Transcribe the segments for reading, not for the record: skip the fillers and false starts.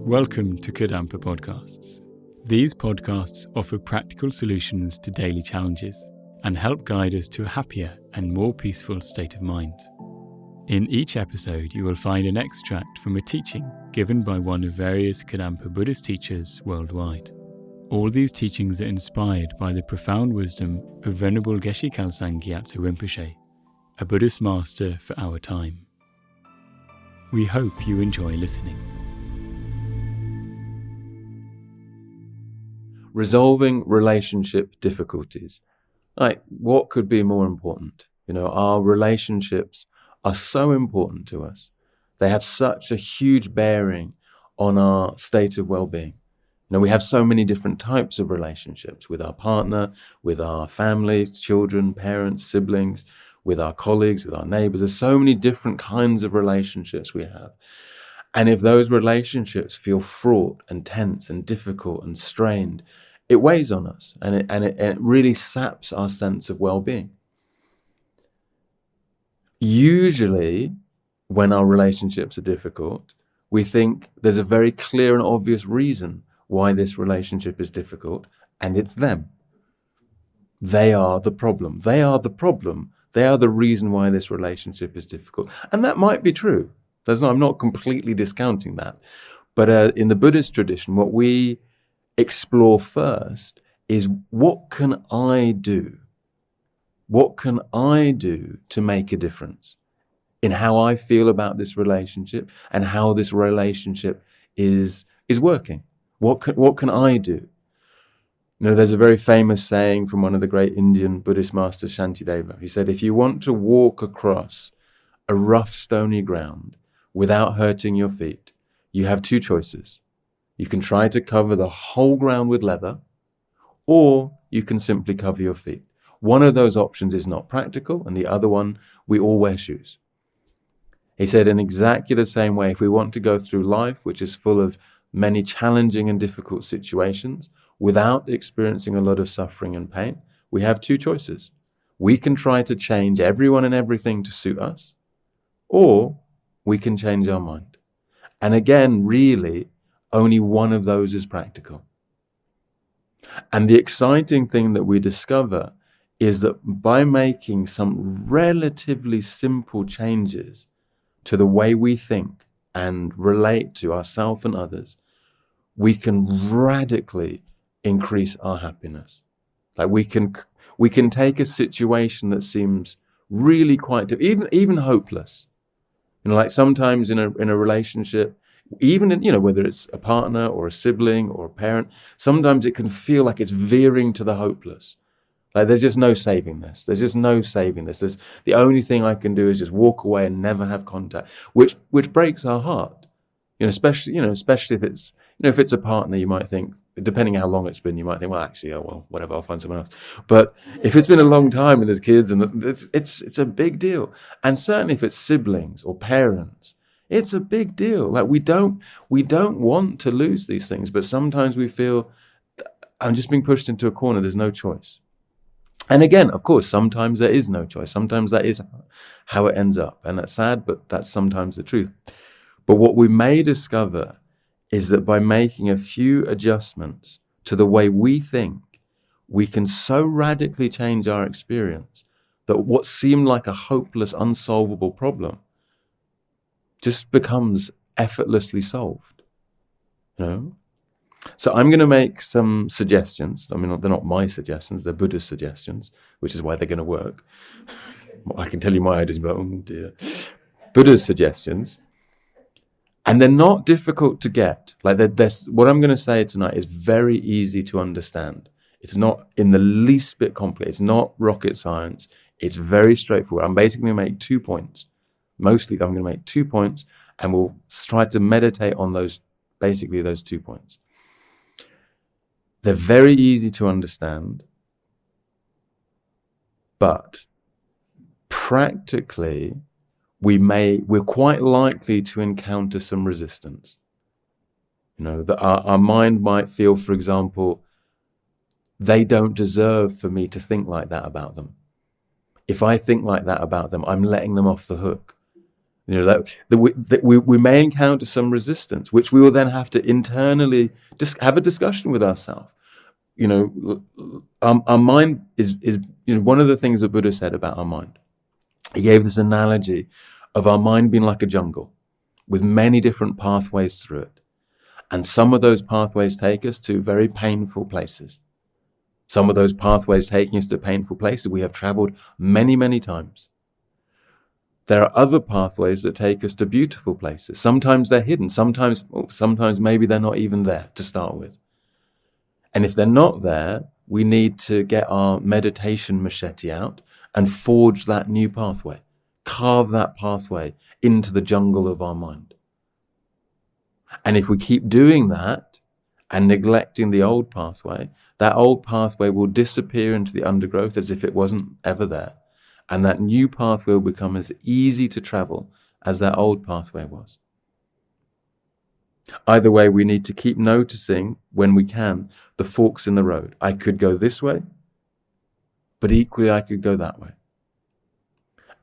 Welcome to Kadampa podcasts. These podcasts offer practical solutions to daily challenges and help guide us to a happier and more peaceful state of mind. In each episode, you will find an extract from a teaching given by one of various Kadampa Buddhist teachers worldwide. All these teachings are inspired by the profound wisdom of Venerable Geshe Khalsang Gyatso Rinpoche, a Buddhist master for our time. We hope you enjoy listening. Resolving relationship difficulties. Like, what could be more important? Our relationships are so important to us. They have such a huge bearing on our state of well-being. We have so many different types of relationships with our partner, with our family, children, parents, siblings, with our colleagues, with our neighbors. There's so many different kinds of relationships we have. And if those relationships feel fraught and tense and difficult and strained, it weighs on us and it really saps our sense of well-being. Usually, when our relationships are difficult, we think there's a very clear and obvious reason why this relationship is difficult, and it's them. They are the problem. They are the problem. They are the reason why this relationship is difficult. And that might be true. I'm not completely discounting that. But in the Buddhist tradition, what we explore first is, what can I do? What can I do to make a difference in how I feel about this relationship and how this relationship is working? What can I do? There's a very famous saying from one of the great Indian Buddhist masters, Shantideva. He said, if you want to walk across a rough, stony ground without hurting your feet, you have two choices. You can try to cover the whole ground with leather, or you can simply cover your feet. One of those options is not practical, and the other one, we all wear shoes. He said, in exactly the same way, if we want to go through life, which is full of many challenging and difficult situations, without experiencing a lot of suffering and pain, we have two choices. We can try to change everyone and everything to suit us, or we can change our mind. And again, really, only one of those is practical. And the exciting thing that we discover is that by making some relatively simple changes to the way we think and relate to ourselves and others, we can radically increase our happiness. Like we can take a situation that seems really quite even hopeless. Like sometimes in a relationship, even in, whether it's a partner or a sibling or a parent, sometimes it can feel like it's veering to the hopeless. Like there's just no saving this. There's just no saving this. The only thing I can do is just walk away and never have contact, which breaks our heart. Especially if it's if it's a partner, you might think, depending how long it's been, you might think, well, actually, whatever, I'll find someone else. But if it's been a long time and there's kids, and it's a big deal. And certainly if it's siblings or parents, it's a big deal. Like we don't want to lose these things, but sometimes we feel, I'm just being pushed into a corner. There's no choice. And again, of course, sometimes there is no choice. Sometimes that is how it ends up. And that's sad, but that's sometimes the truth. But what we may discover is that by making a few adjustments to the way we think, we can so radically change our experience that what seemed like a hopeless, unsolvable problem just becomes effortlessly solved. So I'm going to make some suggestions. I mean, they're not my suggestions, they're Buddhist suggestions, which is why they're going to work. I can tell you my ideas, but oh dear. Buddhist suggestions. And they're not difficult to get. Like what I'm going to say tonight is very easy to understand. It's not in the least bit complicated. It's not rocket science. It's very straightforward. I'm basically going to make 2 points. Mostly I'm going to make 2 points, and we'll try to meditate on those 2 points. They're very easy to understand, but practically we're quite likely to encounter some resistance. That our mind might feel, for example, they don't deserve for me to think like that about them. If I think like that about them, I'm letting them off the hook. We may encounter some resistance, which we will then have to internally just have a discussion with ourselves. Our mind is one of the things the Buddha said about our mind. He gave this analogy of our mind being like a jungle with many different pathways through it. And some of those pathways take us to very painful places. Some of those pathways taking us to painful places we have traveled many, many times. There are other pathways that take us to beautiful places. Sometimes they're hidden. Sometimes maybe they're not even there to start with. And if they're not there, we need to get our meditation machete out and forge that new pathway, carve that pathway into the jungle of our mind. And if we keep doing that and neglecting the old pathway, that old pathway will disappear into the undergrowth as if it wasn't ever there. And that new pathway will become as easy to travel as that old pathway was. Either way, we need to keep noticing, when we can, the forks in the road. I could go this way, but equally I could go that way.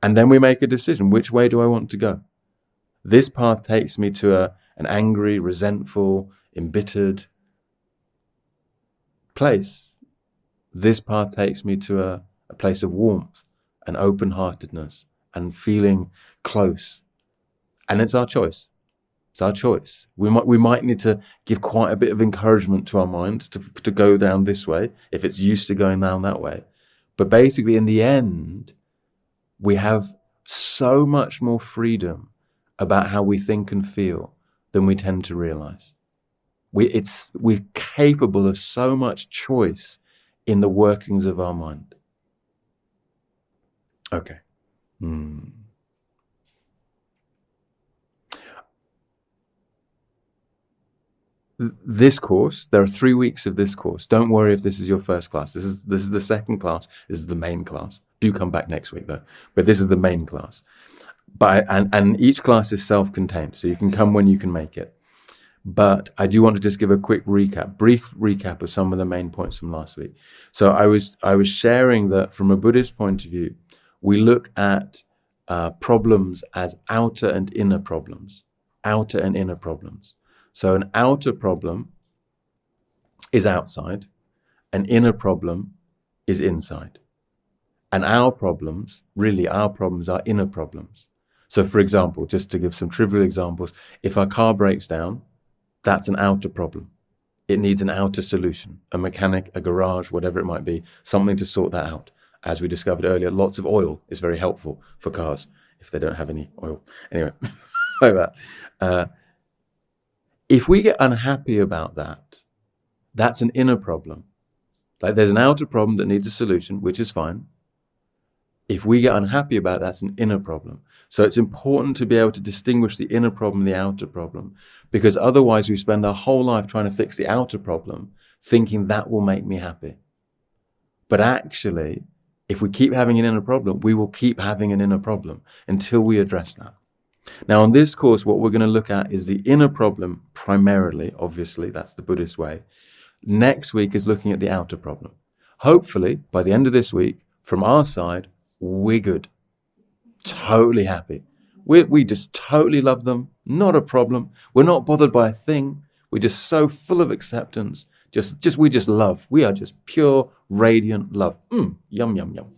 And then we make a decision. Which way do I want to go? This path takes me to an angry, resentful, embittered place. This path takes me to a place of warmth and open-heartedness and feeling close. And it's our choice. It's our choice. We might need to give quite a bit of encouragement to our mind to go down this way if it's used to going down that way. But basically, in the end, we have so much more freedom about how we think and feel than we tend to realize. We're capable of so much choice in the workings of our mind. Okay. This course, there are 3 weeks of this course. Don't worry if this is your first class. This is the second class. This is the main class. Do come back next week though. But this is the main class. And each class is self-contained, so you can come when you can make it. But I do want to just give a quick brief recap of some of the main points from last week. So I was sharing that from a Buddhist point of view, we look at problems as outer and inner problems. Outer and inner problems. So an outer problem is outside, an inner problem is inside. And our problems are inner problems. So for example, just to give some trivial examples, if our car breaks down, that's an outer problem. It needs an outer solution, a mechanic, a garage, whatever it might be, something to sort that out. As we discovered earlier, lots of oil is very helpful for cars if they don't have any oil. Anyway, like that. If we get unhappy about that, that's an inner problem. Like there's an outer problem that needs a solution, which is fine. If we get unhappy about it, that's an inner problem. So it's important to be able to distinguish the inner problem and the outer problem, because otherwise we spend our whole life trying to fix the outer problem, thinking that will make me happy. But actually, if we keep having an inner problem, we will keep having an inner problem until we address that. Now, on this course, what we're going to look at is the inner problem primarily, obviously, that's the Buddhist way. Next week is looking at the outer problem. Hopefully, by the end of this week, from our side, we're good. Totally happy. We just totally love them. Not a problem. We're not bothered by a thing. We're just so full of acceptance. We just love. We are just pure, radiant love. Yum, yum, yum.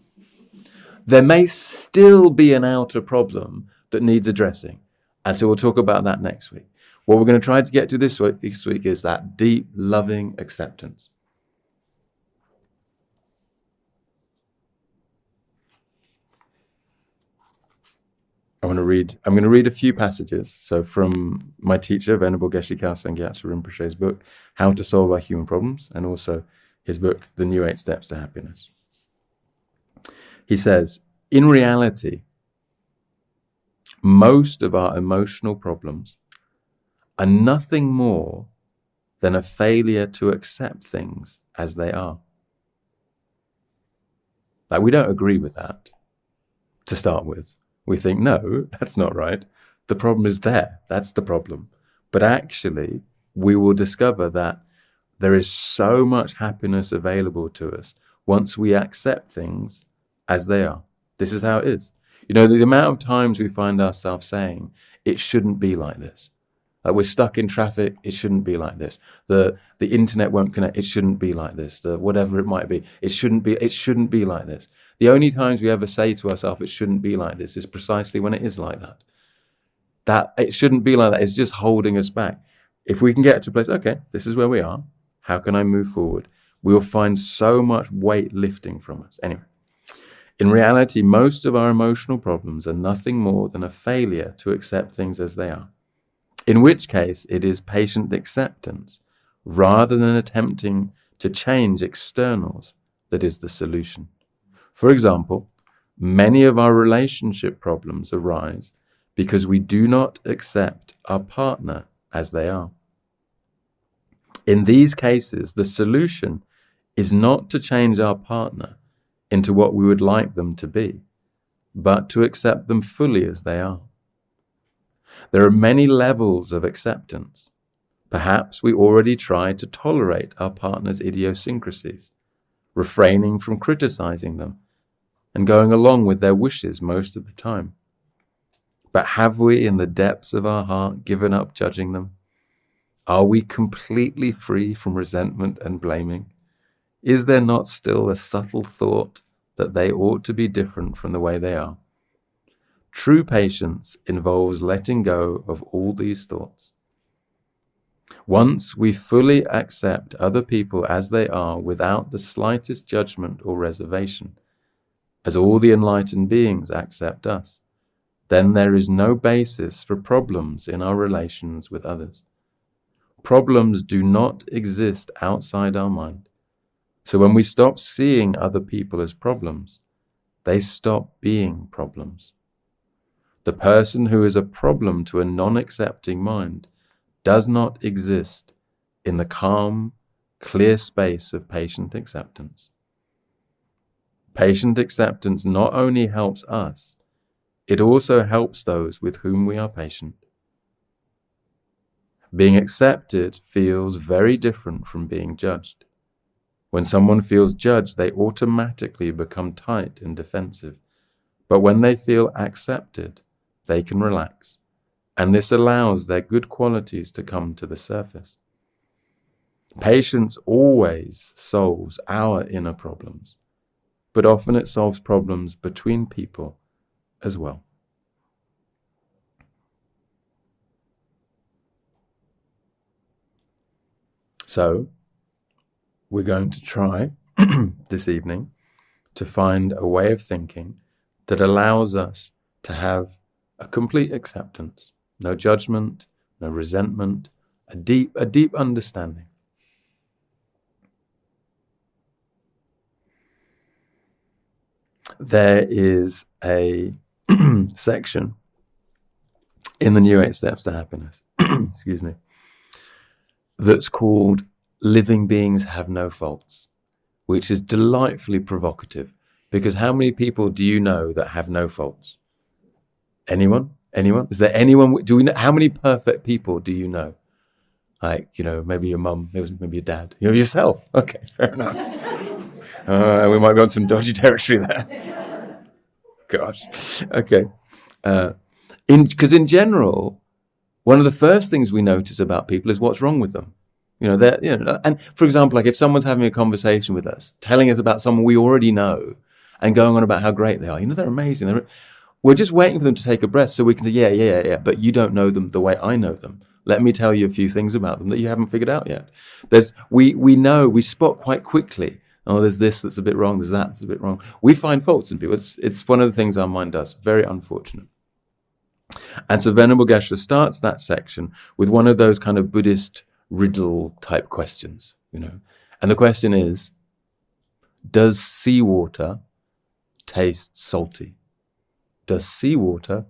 There may still be an outer problem that needs addressing. And so we'll talk about that next week. What we're going to try to get to this week is that deep, loving acceptance. I'm going to read a few passages. So from my teacher, Venerable Geshe Khalsa Gyatso Rinpoche's book, How to Solve Our Human Problems, and also his book, The New 8 Steps to Happiness. He says, in reality, most of our emotional problems are nothing more than a failure to accept things as they are. Like, we don't agree with that to start with. We think, no, that's not right. The problem is there. That's the problem. But actually, we will discover that there is so much happiness available to us once we accept things as they are. This is how it is. The amount of times we find ourselves saying, it shouldn't be like this. Like we're stuck in traffic, it shouldn't be like this. The internet won't connect, it shouldn't be like this. Whatever it might be, it shouldn't be like this. The only times we ever say to ourselves, it shouldn't be like this, is precisely when it is like that. That it shouldn't be like that is just holding us back. If we can get to a place, okay, this is where we are. How can I move forward? We'll find so much weight lifting from us. Anyway, in reality, most of our emotional problems are nothing more than a failure to accept things as they are. In which case, it is patient acceptance, rather than attempting to change externals, that is the solution. For example, many of our relationship problems arise because we do not accept our partner as they are. In these cases, the solution is not to change our partner into what we would like them to be, but to accept them fully as they are. There are many levels of acceptance. Perhaps we already try to tolerate our partner's idiosyncrasies, refraining from criticizing them and going along with their wishes most of the time. But have we, in the depths of our heart, given up judging them? Are we completely free from resentment and blaming? Is there not still a subtle thought that they ought to be different from the way they are? True patience involves letting go of all these thoughts. Once we fully accept other people as they are without the slightest judgment or reservation, as all the enlightened beings accept us, then there is no basis for problems in our relations with others. Problems do not exist outside our mind. So when we stop seeing other people as problems, they stop being problems. The person who is a problem to a non-accepting mind does not exist in the calm, clear space of patient acceptance. Patient acceptance not only helps us, it also helps those with whom we are patient. Being accepted feels very different from being judged. When someone feels judged, they automatically become tight and defensive. But when they feel accepted, they can relax, and this allows their good qualities to come to the surface. Patience always solves our inner problems, but often it solves problems between people as well. So, we're going to try this evening to find a way of thinking that allows us to have a complete acceptance, no judgment, no resentment, a deep understanding. There is a section in the New 8 Steps to Happiness, excuse me, that's called Living Beings Have No Faults, which is delightfully provocative, because how many people do you know that have no faults? Anyone? Is there anyone? Do we know how many perfect people do you know? Like, maybe your mum, maybe your dad, yourself. Okay, fair enough. We might be on some dodgy territory there. Gosh. Okay. Because in general, one of the first things we notice about people is what's wrong with them. And for example, like if someone's having a conversation with us, telling us about someone we already know, and going on about how great they are, they're amazing. We're just waiting for them to take a breath so we can say, yeah, but you don't know them the way I know them. Let me tell you a few things about them that you haven't figured out yet. We spot quite quickly, there's this that's a bit wrong, there's that that's a bit wrong. We find faults in people. It's one of the things our mind does. Very unfortunate. And so Venerable Geshe starts that section with one of those kind of Buddhist riddle type questions, And the question is, does seawater taste salty? Does seawater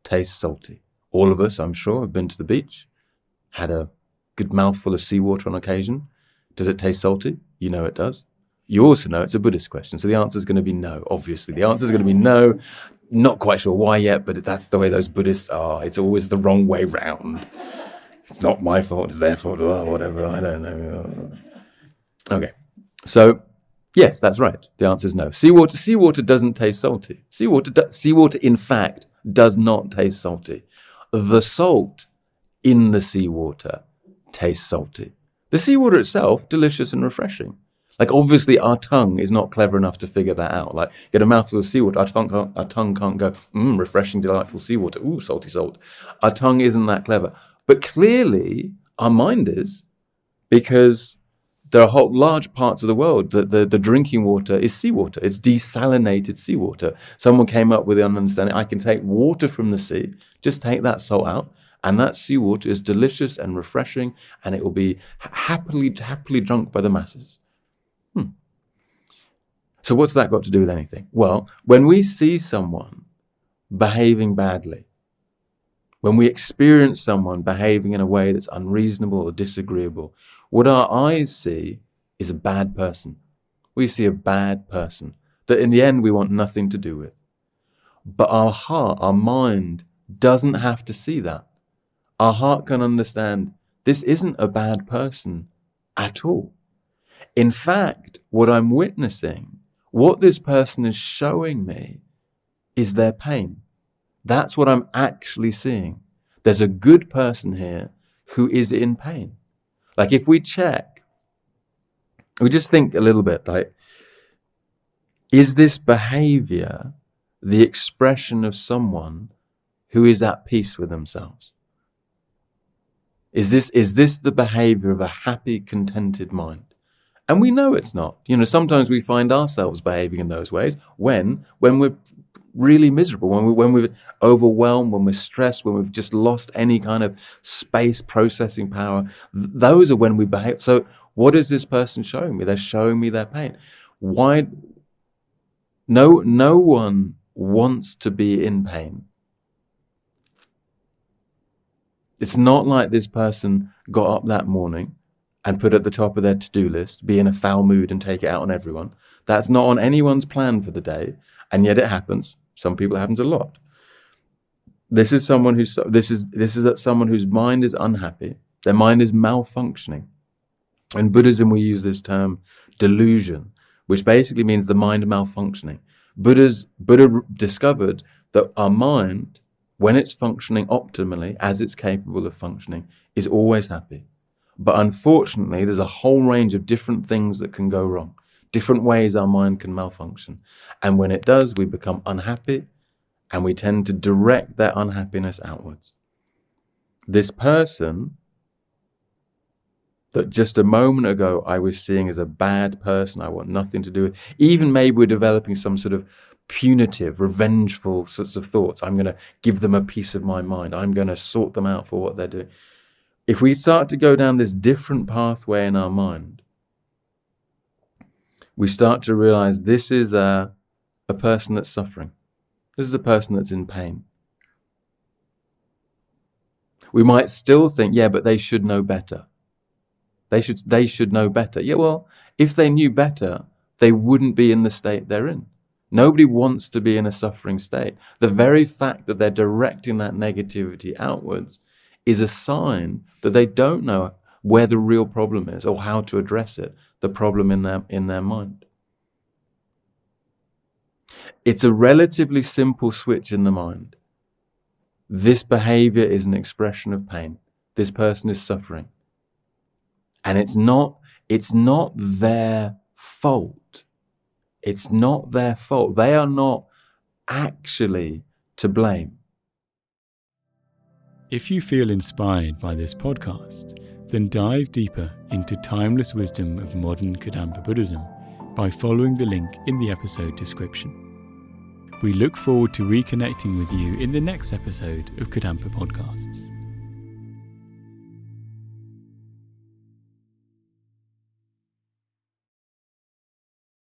taste salty? All of us, I'm sure, have been to the beach, had a good mouthful of seawater on occasion. Does it taste salty? You know it does. You also know it's a Buddhist question, so the answer is going to be no, obviously. The answer is going to be no. Not quite sure why yet, but that's the way those Buddhists are. It's always the wrong way round. It's not my fault, it's their fault, or whatever, I don't know. Okay, so Yes, that's right. The answer is no. Seawater doesn't taste salty. Seawater, in fact, does not taste salty. The salt in the seawater tastes salty. The seawater itself, delicious and refreshing. Like, obviously, our tongue is not clever enough to figure that out. Like, get a mouthful of seawater, our tongue can't go, refreshing, delightful seawater, ooh, salty salt. Our tongue isn't that clever. But clearly, our mind is, because there are large parts of the world that the drinking water is seawater. It's desalinated seawater. Someone came up with the understanding, I can take water from the sea, just take that salt out, and that seawater is delicious and refreshing, and it will be happily drunk by the masses. So what's that got to do with anything? Well, when we see someone behaving badly, when we experience someone behaving in a way that's unreasonable or disagreeable, what our eyes see is a bad person. We see a bad person that in the end we want nothing to do with. But our heart, our mind, doesn't have to see that. Our heart can understand this isn't a bad person at all. In fact, what I'm witnessing, what this person is showing me, is their pain. That's what I'm actually seeing. There's a good person here who is in pain. Like, if we check, we just think a little bit, like, is this behavior the expression of someone who is at peace with themselves? Is this the behavior of a happy, contented mind? And we know it's not. Sometimes we find ourselves behaving in those ways when we're really miserable, when we're overwhelmed, when we're stressed, when we've just lost any kind of space processing power. Those are when we behave. So what is this person showing me? They're showing me their pain. Why? No one wants to be in pain. It's not like this person got up that morning and put at the top of their to-do list, be in a foul mood and take it out on everyone. That's not on anyone's plan for the day, and yet it happens. Some people it happens a lot. This is someone who's someone whose mind is unhappy. Their mind is malfunctioning. In Buddhism, we use this term delusion, which basically means the mind malfunctioning. Buddha discovered that our mind, when it's functioning optimally, as it's capable of functioning, is always happy. But unfortunately, there's a whole range of different things that can go wrong, different ways our mind can malfunction. And when it does, we become unhappy, and we tend to direct that unhappiness outwards. This person that just a moment ago I was seeing as a bad person, I want nothing to do with, even maybe we're developing some sort of punitive, revengeful sorts of thoughts. I'm going to give them a piece of my mind. I'm going to sort them out for what they're doing. If we start to go down this different pathway in our mind, we start to realize this is a person that's suffering. This is a person that's in pain. We might still think, yeah, but they should know better. They should know better. Yeah, well, if they knew better, they wouldn't be in the state they're in. Nobody wants to be in a suffering state. The very fact that they're directing that negativity outwards is a sign that they don't know where the real problem is or how to address it, the problem in their mind. It's a relatively simple switch in the mind. This behavior is an expression of pain. This person is suffering. And it's not their fault. It's not their fault. They are not actually to blame. If you feel inspired by this podcast, then dive deeper into timeless wisdom of modern Kadampa Buddhism by following the link in the episode description. We look forward to reconnecting with you in the next episode of Kadampa Podcasts.